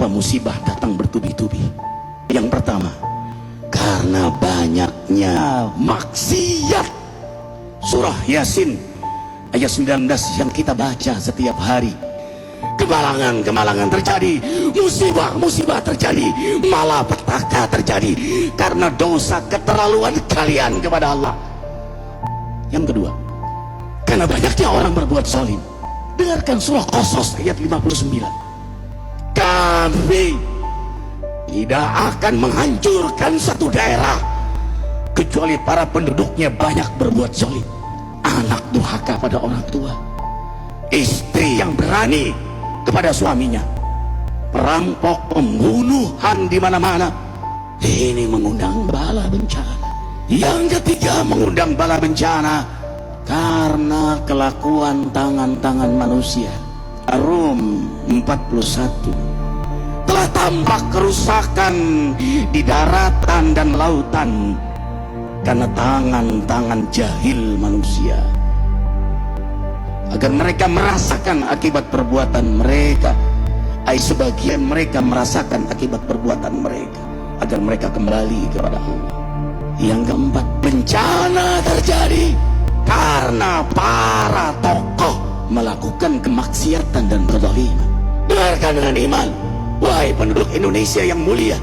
Kenapa musibah datang bertubi-tubi? Yang pertama, karena banyaknya maksiat. Surah Yasin ayat 19 yang kita baca setiap hari. Kemalangan terjadi, musibah terjadi, malapetaka terjadi karena dosa keterlaluan kalian kepada Allah. Yang kedua, karena banyaknya orang berbuat zalim. Dengarkan surah Qasas ayat 59. Kami tidak akan menghancurkan satu daerah kecuali para penduduknya banyak berbuat zalim. Anak durhaka pada orang tua, istri yang berani kepada suaminya, perampok, pembunuhan di mana-mana. Ini mengundang bala bencana. Yang ketiga, mengundang bala bencana karena kelakuan tangan-tangan manusia. Rum 41. Telah tampak kerusakan di daratan dan lautan karena tangan-tangan jahil manusia, agar mereka merasakan akibat perbuatan mereka. Sebagian mereka merasakan akibat perbuatan mereka, agar mereka kembali kepada Allah. Yang keempat, bencana terjadi karena para tokoh melakukan kemaksiatan dan kezaliman. Dengarkan dengan iman, wahai penduduk Indonesia yang mulia,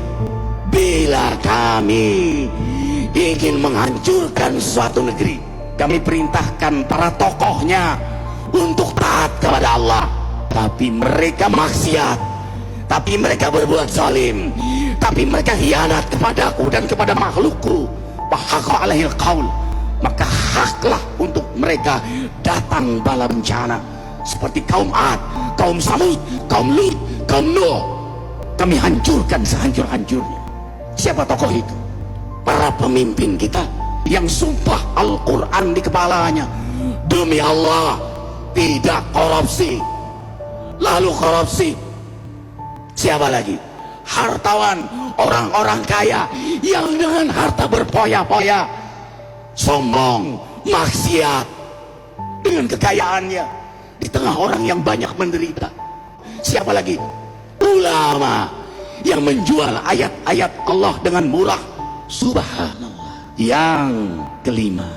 bila kami ingin menghancurkan suatu negeri, kami perintahkan para tokohnya untuk taat kepada Allah, tapi mereka maksiat, tapi mereka berbuat zalim, tapi mereka hianat kepadaku dan kepada makhlukku. Bahaka alaihil qaul, maka haklah untuk mereka datang bala bencana seperti kaum Ad, kaum Samud, kaum Lut, kaum Nuh. Kami hancurkan sehancur-hancurnya. Siapa tokoh itu? Para pemimpin kita yang sumpah Al-Quran di kepalanya, demi Allah tidak korupsi. Lalu korupsi. Siapa lagi? Hartawan, orang-orang kaya yang dengan harta berpoya-poya, sombong, maksiat dengan kekayaannya di tengah orang yang banyak menderita. Siapa lagi? Ulama yang menjual ayat-ayat Allah dengan murah. Subhanallah. Yang kelima,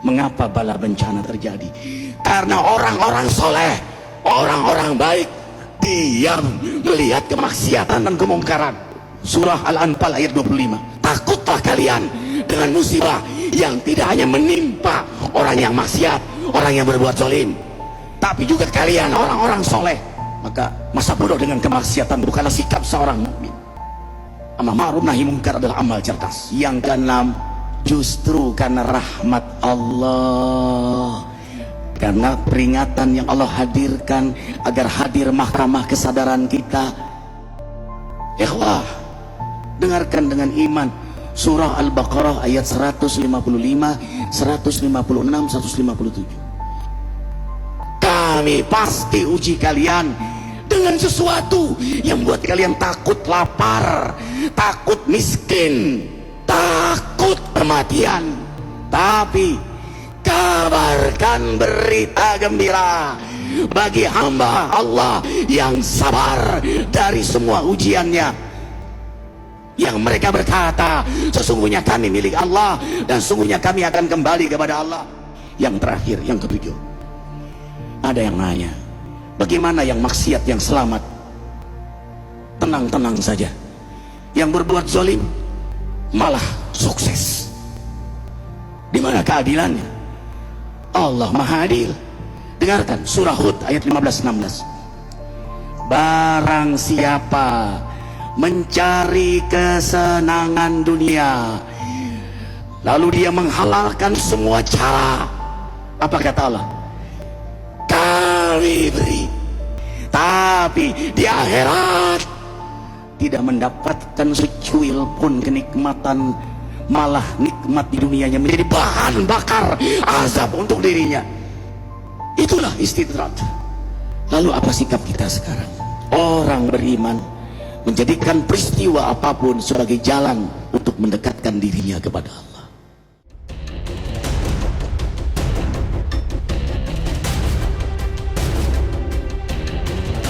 mengapa bala bencana terjadi? Karena orang-orang soleh, orang-orang baik diam melihat kemaksiatan dan kemungkaran. Surah Al-Anfal ayat 25. Takutlah kalian dengan musibah yang tidak hanya menimpa orang yang maksiat, orang yang berbuat zalim, tapi juga kalian orang-orang soleh. Maka masa bodoh dengan kemaksiatan bukanlah sikap seorang mukmin. Amar ma'ruf nahi munkar adalah amal cerdas. Yang keenam, justru karena rahmat Allah, karena peringatan yang Allah hadirkan agar hadir mahkamah kesadaran kita. Ikhwah, dengarkan dengan iman surah Al-Baqarah ayat 155, 156, 157. Kami pasti uji kalian dengan sesuatu yang buat kalian takut lapar, takut miskin, takut kematian. Tapi kabarkan berita gembira bagi hamba Allah yang sabar dari semua ujiannya, yang mereka berkata, sesungguhnya kami milik Allah dan sesungguhnya kami akan kembali kepada Allah. Yang terakhir, yang ketujuh, ada yang nanya, bagaimana yang maksiat yang selamat? Tenang-tenang saja. Yang berbuat zalim malah sukses. Di mana keadilannya? Allah Maha Adil. Dengarkan surah Hud ayat 15-16. Barang siapa mencari kesenangan dunia, lalu dia menghalalkan semua cara, apa kata Allah? Kami beri, tapi di akhirat tidak mendapatkan secuil pun kenikmatan, malah nikmat di dunianya menjadi bahan bakar azab untuk dirinya. Itulah istidrat. Lalu apa sikap kita sekarang? Orang beriman menjadikan peristiwa apapun sebagai jalan untuk mendekatkan dirinya kepada Allah.